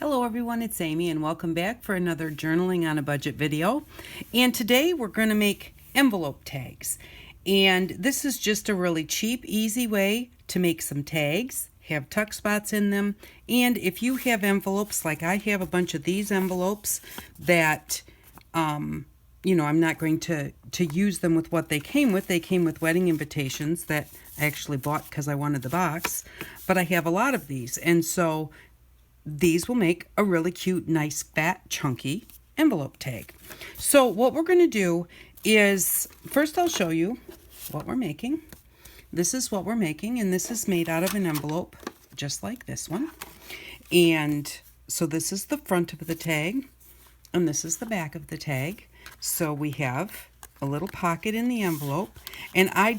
Hello everyone, it's Amy and welcome back for another Journaling on a Budget video. And today we're going to make envelope tags. And this is just a really cheap, easy way to make some tags, have tuck spots in them. And if you have envelopes, like I have a bunch of these envelopes that, I'm not going to use them with what they came with. They came with wedding invitations that I actually bought because I wanted the box. But I have a lot of these. And so these will make a really cute, nice, fat, chunky envelope tag. So what we're going to do is, first I'll show you what we're making. This is what we're making, and this is made out of an envelope just like this one. And so this is the front of the tag, and this is the back of the tag. So we have a little pocket in the envelope, and I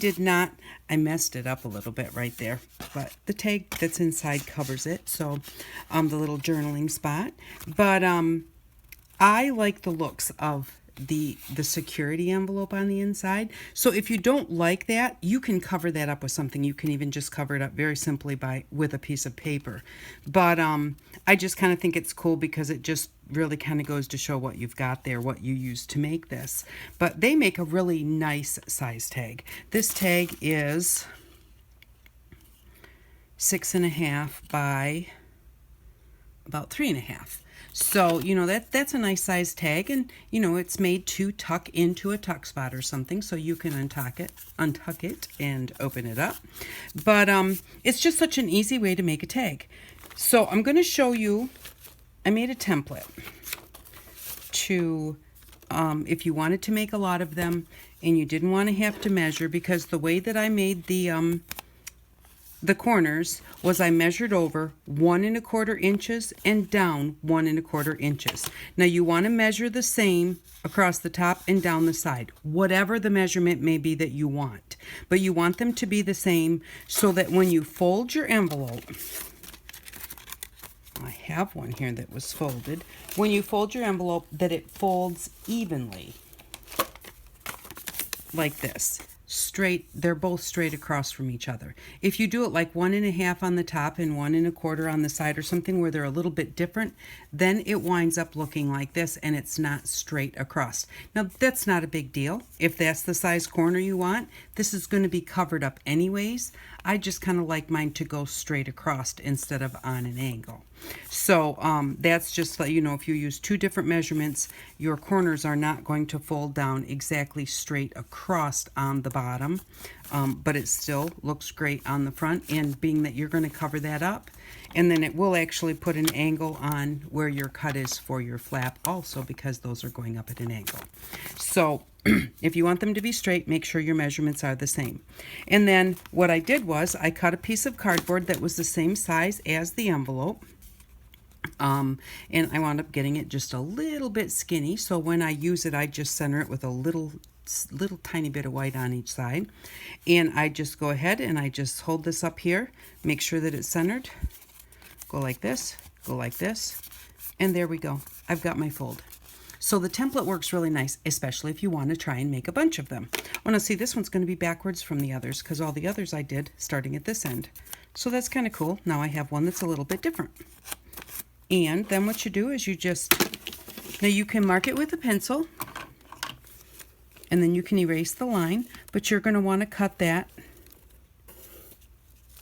messed it up a little bit right there, but the tag that's inside covers it, so the little journaling spot. But I like the looks of the security envelope on the inside. So if you don't like that, you can cover that up with something. You can even just cover it up very simply with a piece of paper. But I just kind of think it's cool because it just really kind of goes to show what you've got there, what you use to make this. But they make a really nice size tag. This tag is 6.5 by about 3.5. So, that's a nice size tag, and, it's made to tuck into a tuck spot or something, so you can untuck it and open it up. But it's just such an easy way to make a tag. So I'm going to show you, I made a template to, if you wanted to make a lot of them and you didn't want to have to measure, because the way that I made the corners was I measured over 1 1/4 inches and down 1 1/4 inches. Now you want to measure the same across the top and down the side, whatever the measurement may be that you want. But you want them to be the same so that when you fold your envelope, I have one here that was folded. When you fold your envelope, that it folds evenly like this. Straight, they're both straight across from each other. If you do it like 1 1/2 on the top and 1 1/4 on the side or something where they're a little bit different, then it winds up looking like this and it's not straight across. Now that's not a big deal. If that's the size corner you want, this is going to be covered up anyways. I just kind of like mine to go straight across instead of on an angle. So that's just, if you use two different measurements, your corners are not going to fold down exactly straight across on the bottom, but it still looks great on the front. And being that you're going to cover that up, and then it will actually put an angle on where your cut is for your flap also, because those are going up at an angle. So if you want them to be straight, make sure your measurements are the same. And then what I did was I cut a piece of cardboard that was the same size as the envelope. And I wound up getting it just a little bit skinny, so when I use it, I just center it with a little tiny bit of white on each side. And I just go ahead and I just hold this up here, make sure that it's centered, go like this, and there we go. I've got my fold. So the template works really nice, especially if you want to try and make a bunch of them. Oh, now see, this one's going to be backwards from the others because all the others I did starting at this end. So that's kind of cool. Now I have one that's a little bit different. And then what you do is now you can mark it with a pencil, and then you can erase the line, but you're going to want to cut that.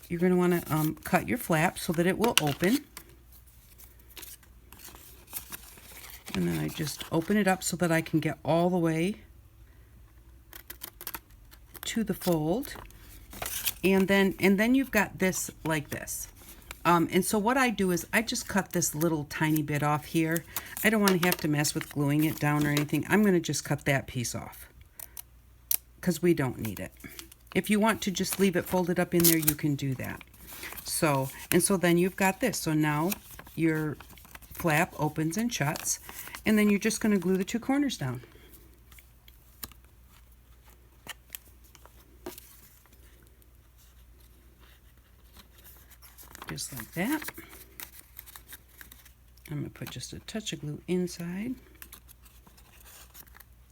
You're going to want to cut your flap so that it will open. And then I just open it up so that I can get all the way to the fold. And then you've got this like this. And so what I do is I just cut this little tiny bit off here. I don't want to have to mess with gluing it down or anything. I'm going to just cut that piece off because we don't need it. If you want to just leave it folded up in there, you can do that. So then you've got this. So now your flap opens and shuts, and then you're just going to glue the two corners down. Just like that. I'm going to put just a touch of glue inside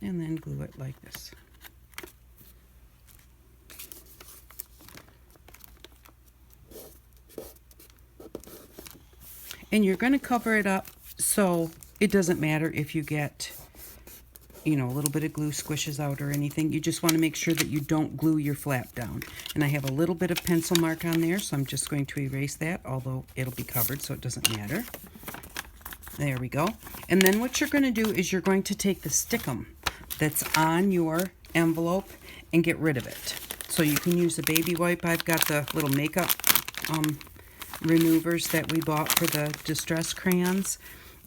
and then glue it like this. And you're going to cover it up so it doesn't matter if you get, you know, a little bit of glue squishes out or anything. You just want to make sure that you don't glue your flap down. And I have a little bit of pencil mark on there, so I'm just going to erase that, although it'll be covered, so it doesn't matter. There we go. And then what you're going to do is you're going to take the stickum that's on your envelope and get rid of it. So you can use a baby wipe. I've got the little makeup removers that we bought for the distress crayons.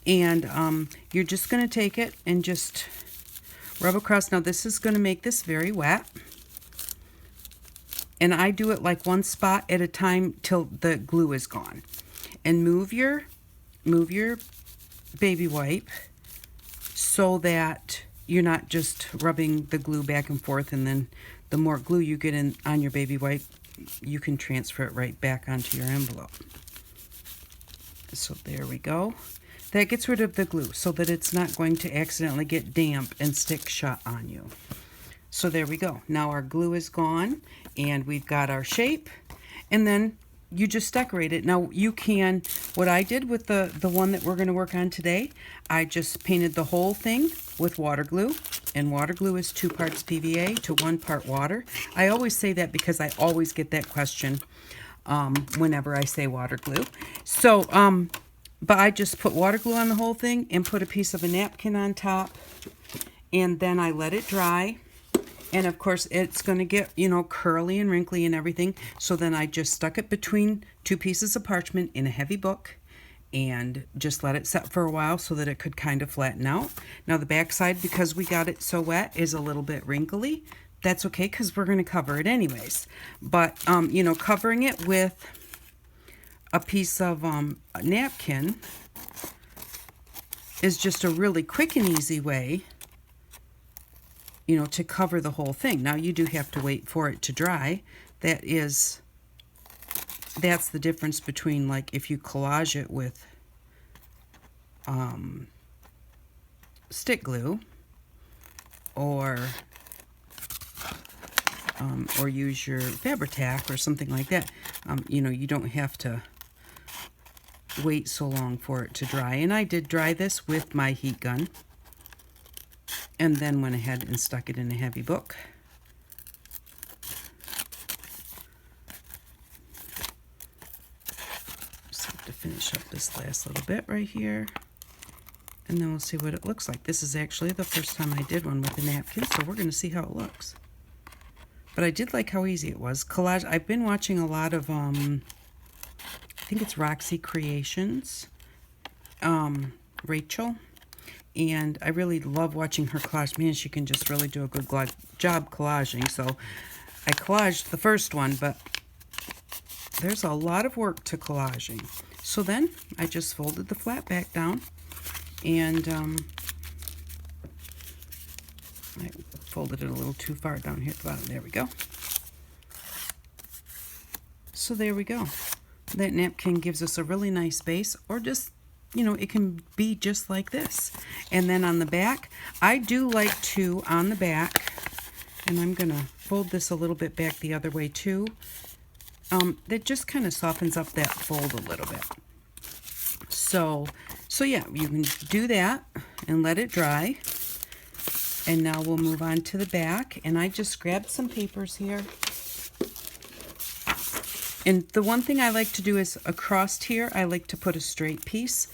And you're just going to take it and just rub across. Now this is going to make this very wet. And I do it like one spot at a time till the glue is gone. And move your baby wipe so that you're not just rubbing the glue back and forth, and then the more glue you get in on your baby wipe, you can transfer it right back onto your envelope. So there we go. That gets rid of the glue so that it's not going to accidentally get damp and stick shut on you. So there we go. Now our glue is gone and we've got our shape, and then you just decorate it. Now you can, what I did with the one that we're going to work on today, I just painted the whole thing with water glue, and water glue is 2 parts PVA to 1 part water. I always say that because I always get that question whenever I say water glue. So, but I just put water glue on the whole thing and put a piece of a napkin on top, and then I let it dry. And of course it's going to get, you know, curly and wrinkly and everything. So then I just stuck it between 2 pieces of parchment in a heavy book and just let it set for a while so that it could kind of flatten out. Now the back side, because we got it so wet, is a little bit wrinkly. That's okay because we're going to cover it anyways. But, you know, covering it with a piece of a napkin is just a really quick and easy way, you know, to cover the whole thing. Now you do have to wait for it to dry. That's the difference between, like, if you collage it with stick glue or use your Fabri-Tac or something like that. You know, you don't have to wait so long for it to dry. And I did dry this with my heat gun, and then went ahead and stuck it in a heavy book. Just have to finish up this last little bit right here, and then we'll see what it looks like. This is actually the first time I did one with a napkin, so we're going to see how it looks. But I did like how easy it was. Collage, I've been watching a lot of, I think it's Roxy Creations, Rachel. And I really love watching her collage. Man, she can just really do a good job collaging. So I collaged the first one, but there's a lot of work to collaging. So then I just folded the flap back down, and I folded it a little too far down here at the bottom. There we go. So there we go. That napkin gives us a really nice base, or just, you know, it can be just like this. And then on the back, I do like to, on the back, and I'm going to fold this a little bit back the other way too, that just kind of softens up that fold a little bit. So yeah, you can do that and let it dry. And now we'll move on to the back. And I just grabbed some papers here. And the one thing I like to do is across here, I like to put a straight piece.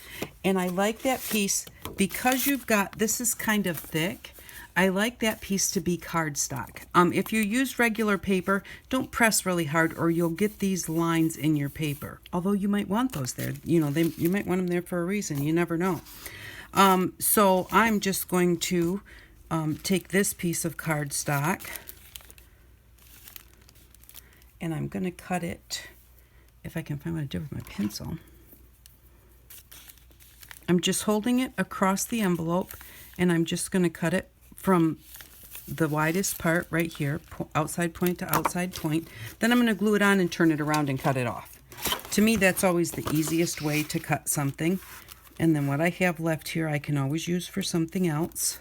And I like that piece because you've got, this is kind of thick, I like that piece to be cardstock. If you use regular paper, don't press really hard or you'll get these lines in your paper. Although you might want those there. You know, you might want them there for a reason. You never know. So I'm just going to take this piece of cardstock, and I'm going to cut it, if I can find what I did with my pencil. I'm just holding it across the envelope, and I'm just going to cut it from the widest part right here, outside point to outside point. Then I'm going to glue it on and turn it around and cut it off. To me, that's always the easiest way to cut something. And then what I have left here, I can always use for something else.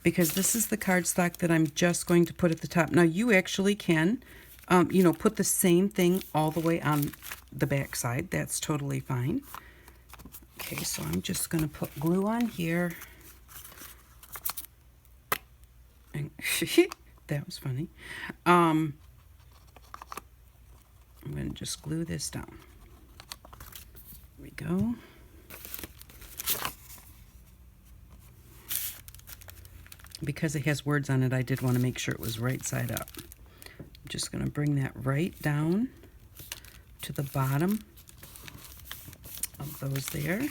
Because this is the cardstock that I'm just going to put at the top. Now you actually can, you know, put the same thing all the way on the back side. That's totally fine. Okay, so I'm just going to put glue on here. And that was funny. I'm going to just glue this down. There we go. Because it has words on it, I did want to make sure it was right side up. I'm just going to bring that right down to the bottom of those there.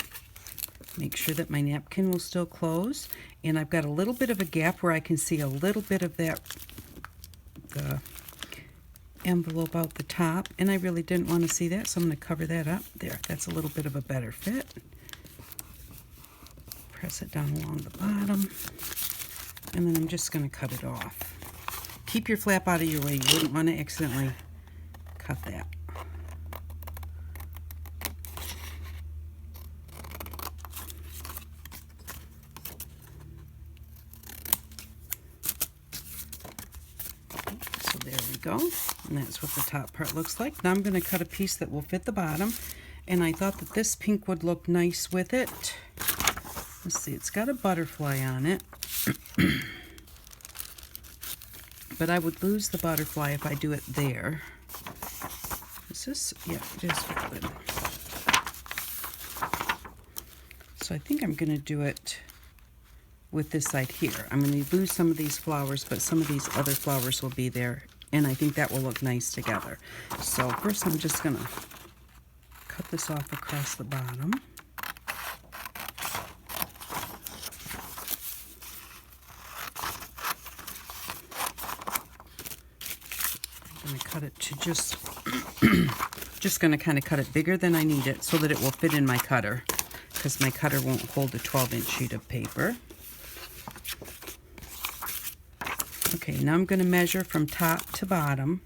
Make sure that my napkin will still close. And I've got a little bit of a gap where I can see a little bit of that, the envelope out the top. And I really didn't want to see that, so I'm going to cover that up. There, that's a little bit of a better fit. Press it down along the bottom. And then I'm just going to cut it off. Keep your flap out of your way. You wouldn't want to accidentally cut that. So there we go. And that's what the top part looks like. Now I'm going to cut a piece that will fit the bottom. And I thought that this pink would look nice with it. Let's see, it's got a butterfly on it. But I would lose the butterfly if I do it there. Is this? Yeah, it is folded. So I think I'm going to do it with this side here. I'm going to lose some of these flowers, but some of these other flowers will be there. And I think that will look nice together. So first I'm just going to cut this off across the bottom. Cut it to just going to kind of cut it bigger than I need it so that it will fit in my cutter, because my cutter won't hold a 12-inch sheet of paper. Okay, now I'm going to measure from top to bottom,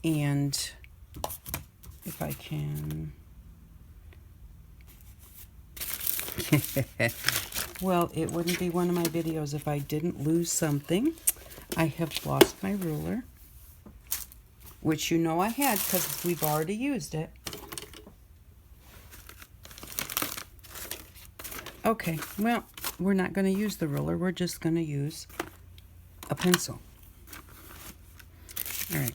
and if I can well, it wouldn't be one of my videos if I didn't lose something. I have lost my ruler, which you know I had because we've already used it. Okay, well, we're not going to use the ruler. We're just going to use a pencil. All right,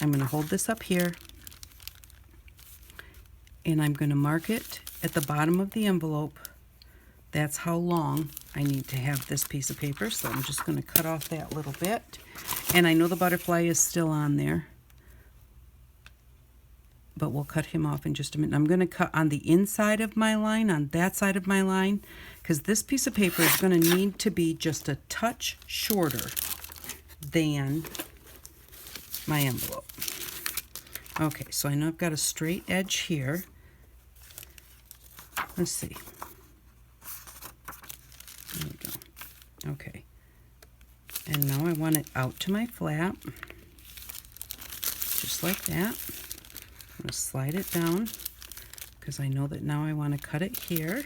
I'm going to hold this up here, and I'm going to mark it at the bottom of the envelope. That's how long I need to have this piece of paper, so I'm just going to cut off that little bit. And I know the butterfly is still on there, but we'll cut him off in just a minute. I'm going to cut on the inside of my line, on that side of my line, because this piece of paper is going to need to be just a touch shorter than my envelope. Okay, so I know I've got a straight edge here. Let's see. There we go. Okay. And now I want it out to my flap, just like that. I'm going to slide it down because I know that now I want to cut it here.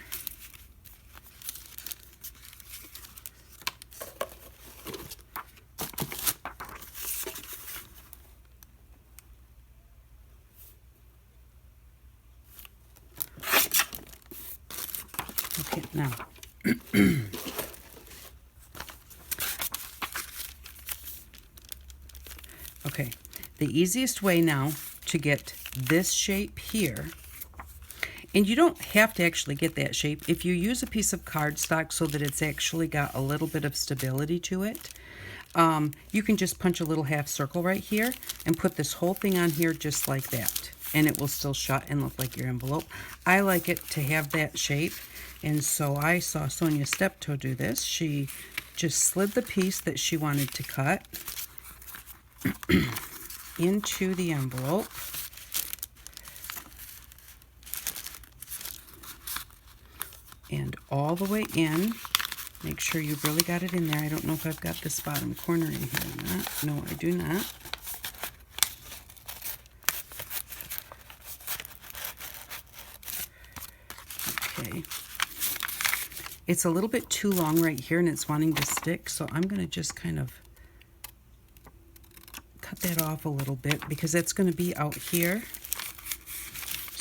Okay, now. Okay, the easiest way now to get this shape here, and you don't have to actually get that shape. If you use a piece of cardstock so that it's actually got a little bit of stability to it, you can just punch a little half circle right here and put this whole thing on here just like that, and it will still shut and look like your envelope. I like it to have that shape, and so I saw Sonia Steptoe do this. She just slid the piece that she wanted to cut into the envelope. And all the way in. Make sure you've really got it in there. I don't know if I've got this bottom corner in here or not. No, I do not. Okay. It's a little bit too long right here and it's wanting to stick, so I'm going to just kind of cut that off a little bit because it's going to be out here.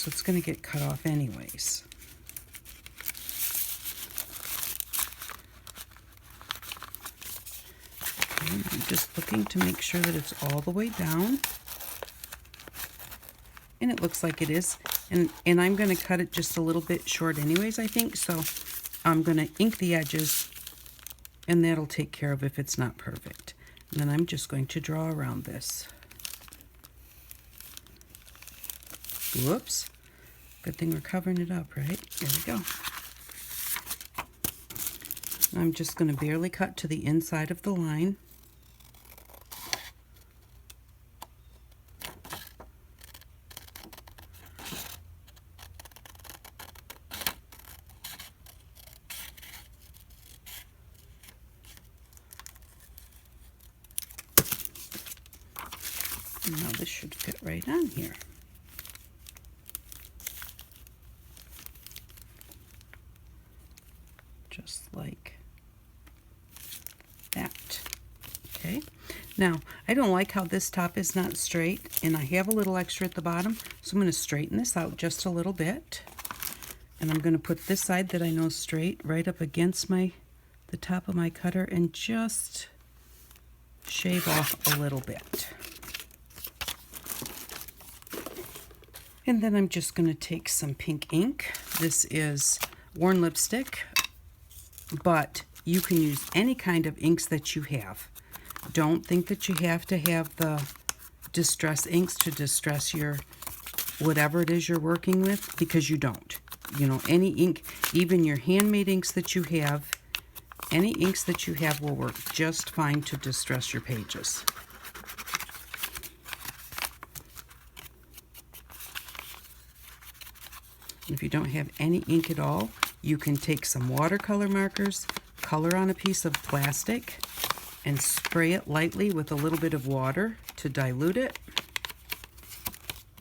so it's going to get cut off anyways. And I'm just looking to make sure that it's all the way down. And it looks like it is. And I'm going to cut it just a little bit short anyways, I think. So I'm going to ink the edges, and that'll take care of if it's not perfect. And then I'm just going to draw around this. Whoops. Good thing we're covering it up, right? There we go. I'm just going to barely cut to the inside of the line. Now this should fit right on here. Just like that. Okay. Now, I don't like how this top is not straight, and I have a little extra at the bottom, so I'm going to straighten this out just a little bit. And I'm going to put this side that I know is straight right up against the top of my cutter and just shave off a little bit. And then I'm just going to take some pink ink. This is worn lipstick, but you can use any kind of inks that you have. Don't think that you have to have the distress inks to distress your whatever it is you're working with, because you don't. You know, any ink, even your handmade inks that you have, any inks that you have will work just fine to distress your pages. If you don't have any ink at all, you can take some watercolor markers, color on a piece of plastic, and spray it lightly with a little bit of water to dilute it.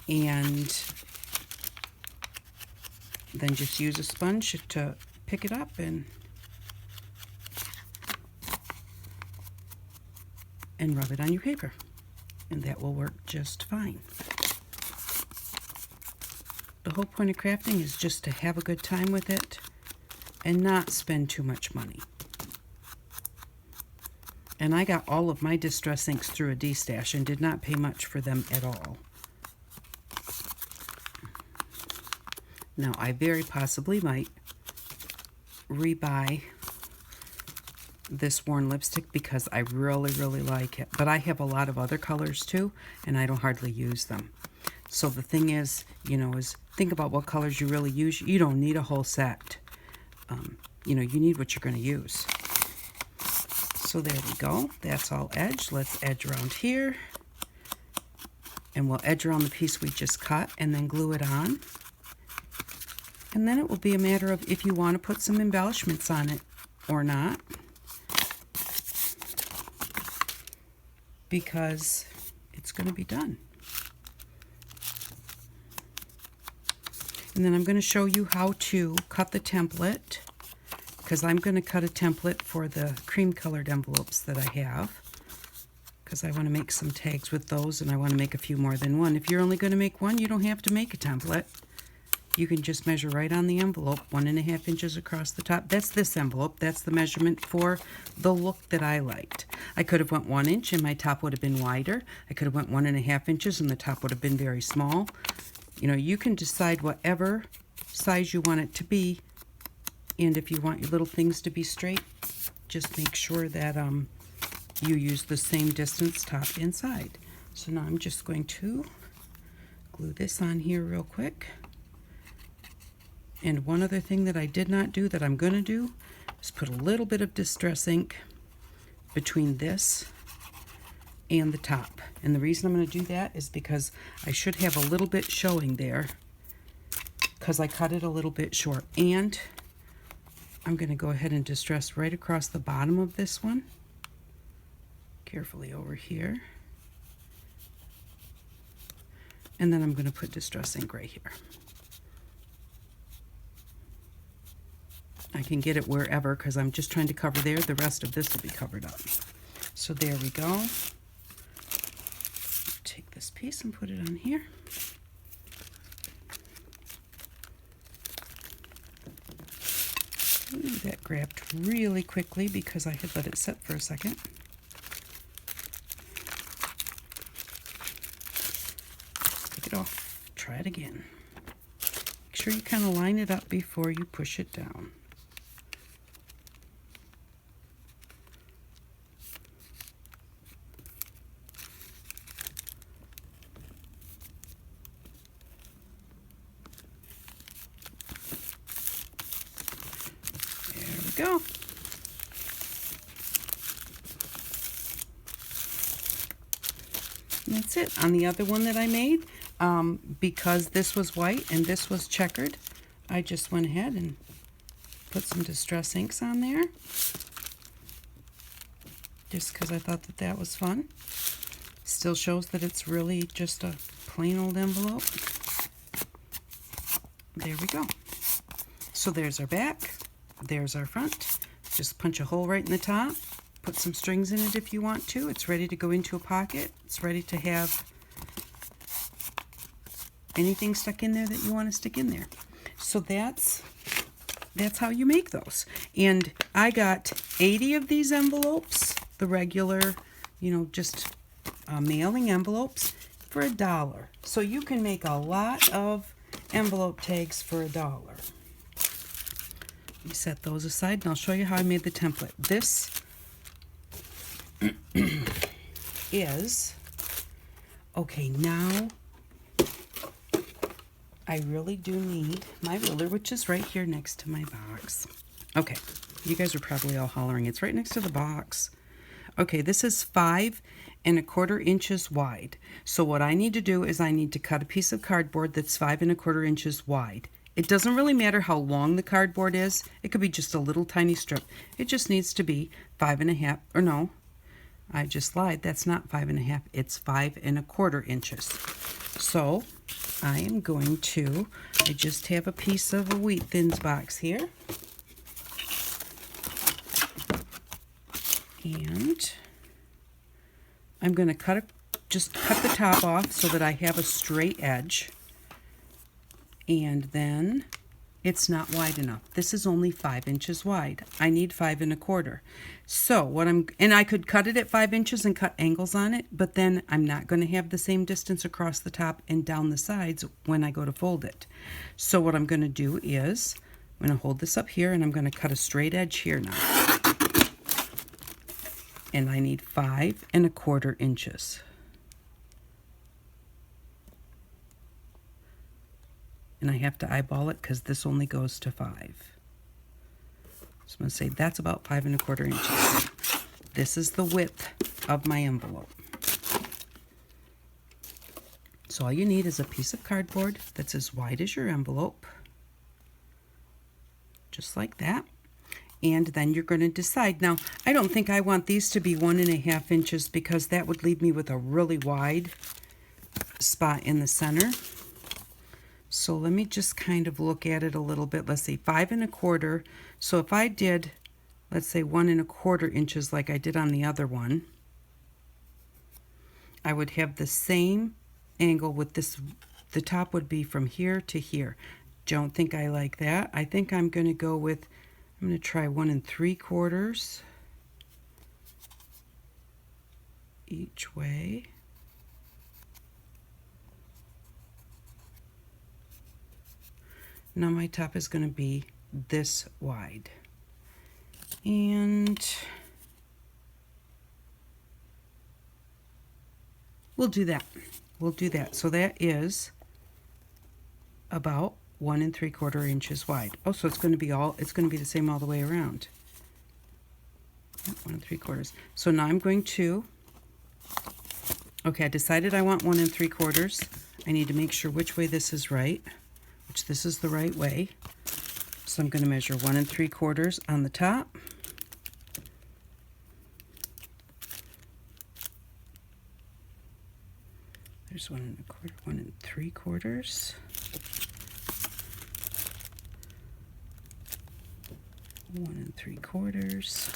And then just use a sponge to pick it up and rub it on your paper. And that will work just fine. The whole point of crafting is just to have a good time with it and not spend too much money. And I got all of my distress inks through a D-stash and did not pay much for them at all. Now, I very possibly might rebuy this worn lipstick because I really, really like it. But I have a lot of other colors too, and I don't hardly use them. So the thing is, you know, is think about what colors you really use. You don't need a whole set. You know, you need what you're going to use. So there we go. That's all edged. Let's edge around here. And we'll edge around the piece we just cut and then glue it on. And then it will be a matter of if you want to put some embellishments on it or not. Because it's going to be done. And then I'm going to show you how to cut the template, because I'm going to cut a template for the cream colored envelopes that I have, because I want to make some tags with those, and I want to make a few more than one. If you're only going to make one, you don't have to make a template. You can just measure right on the envelope, 1.5 inches across the top. That's this envelope. That's the measurement for the look that I liked. I could have went 1 inch and my top would have been wider. I could have went 1.5 inches and the top would have been very small. You know, you can decide whatever size you want it to be. And if you want your little things to be straight, just make sure that you use the same distance top and side. So now I'm just going to glue this on here real quick. And one other thing that I did not do that I'm going to do is put a little bit of distress ink between this and the top. And the reason I'm going to do that is because I should have a little bit showing there because I cut it a little bit short. And I'm going to go ahead and distress right across the bottom of this one. Carefully over here. And then I'm going to put distress ink right here. I can get it wherever because I'm just trying to cover there. The rest of this will be covered up. So there we go. Take this piece and put it on here. That grabbed really quickly because I had let it set for a second. Take it off. Try it again. Make sure you kind of line it up before you push it down. There we go. And that's it. On the other one that I made, because this was white and this was checkered, I just went ahead and put some Distress inks on there, just because I thought that that was fun. Still shows that it's really just a plain old envelope. There we go. So there's our back, there's our front. Just punch a hole right in the top, put some strings in it if you want to. It's ready to go into a pocket. It's ready to have anything stuck in there that you want to stick in there. So that's how you make those. And I got 80 of these envelopes, the regular, just mailing envelopes, for $1. So you can make a lot of envelope tags for $1. Let me set those aside and I'll show you how I made the template. This is, okay, now I really do need my ruler, which is right here next to my box. Okay, you guys are probably all hollering, it's right next to the box. Okay, this is 5 1/4 inches wide. So what I need to do is I need to cut a piece of cardboard that's 5 1/4 inches wide. It doesn't really matter how long the cardboard is. It could be just a little tiny strip. It just needs to be 5 1/2, or no, I just lied. That's not 5 1/2, it's 5 1/4 inches. So I am going to, I just have a piece of a Wheat Thins box here. And I'm going to just cut the top off so that I have a straight edge. And then it's not wide enough. This is only 5 inches wide. I need 5 1/4. So and I could cut it at 5 inches and cut angles on it, but then I'm not going to have the same distance across the top and down the sides when I go to fold it. So what I'm going to do is, I'm going to hold this up here and I'm going to cut a straight edge here now. And I need 5 1/4 inches. And I have to eyeball it because this only goes to 5. So I'm going to say that's about 5 1/4 inches. This is the width of my envelope. So all you need is a piece of cardboard that's as wide as your envelope. Just like that. And then you're going to decide. Now, I don't think I want these to be 1 1/2 inches because that would leave me with a really wide spot in the center. So let me just kind of look at it a little bit. Let's see, 5 1/4. So if I did, let's say 1 1/4 inches like I did on the other one, I would have the same angle with this. The top would be from here to here. Don't think I like that. I think I'm going to go with, I'm going to try 1 3/4 each way. Now my top is going to be this wide. And we'll do that. We'll do that. So that is about 1 3/4 inches wide. Oh, so it's going to be the same all the way around. 1 3/4. So now I'm going to, okay, I decided I want 1 3/4. I need to make sure which way this is right. This is the right way. So I'm going to measure 1 3/4 on the top. There's 1 1/4, 1 3/4. 1 3/4.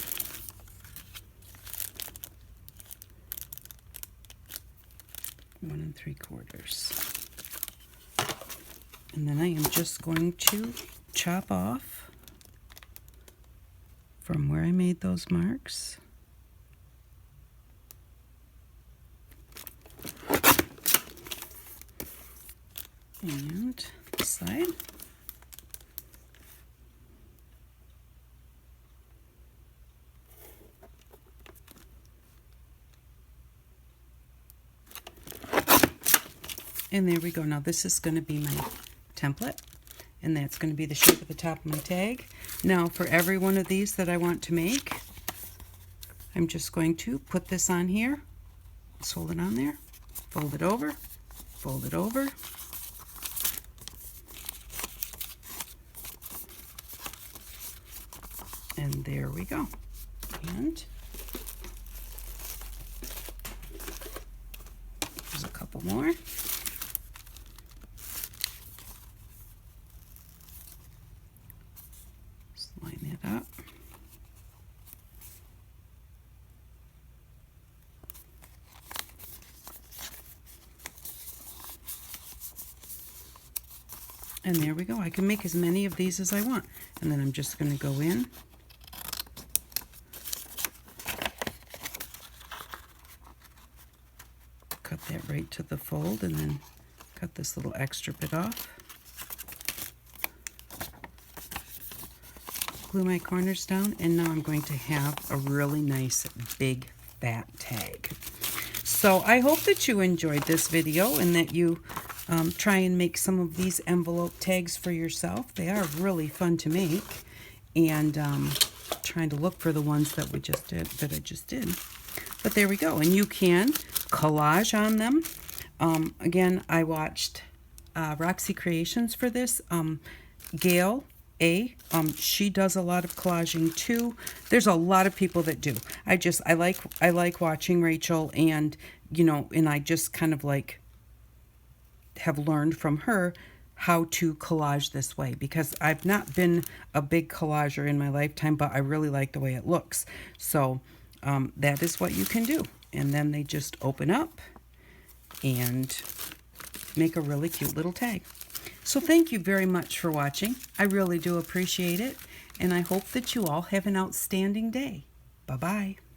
1 3/4. And then I am just going to chop off from where I made those marks. And this side. And there we go. Now this is going to be my template, and that's going to be the shape of the top of my tag. Now for every one of these that I want to make, I'm just going to put this on here, just hold it on there, fold it over, and there we go. And there's a couple more. Just line that up. And there we go. I can make as many of these as I want. And then I'm just going to go in. Cut that right to the fold and then cut this little extra bit off. Glue my corners down, and now I'm going to have a really nice big fat tag. So I hope that you enjoyed this video and that you try and make some of these envelope tags for yourself. They are really fun to make, and trying to look for the ones that I just did. But there we go, and you can collage on them. Again, I watched Roxy Creations for this. Gail A, she does a lot of collaging too. There's a lot of people that do. I like watching Rachel, and and I just kind of like have learned from her how to collage this way, because I've not been a big collager in my lifetime, but I really like the way it looks. So that is what you can do. And then they just open up and make a really cute little tag. So thank you very much for watching. I really do appreciate it. And I hope that you all have an outstanding day. Bye-bye.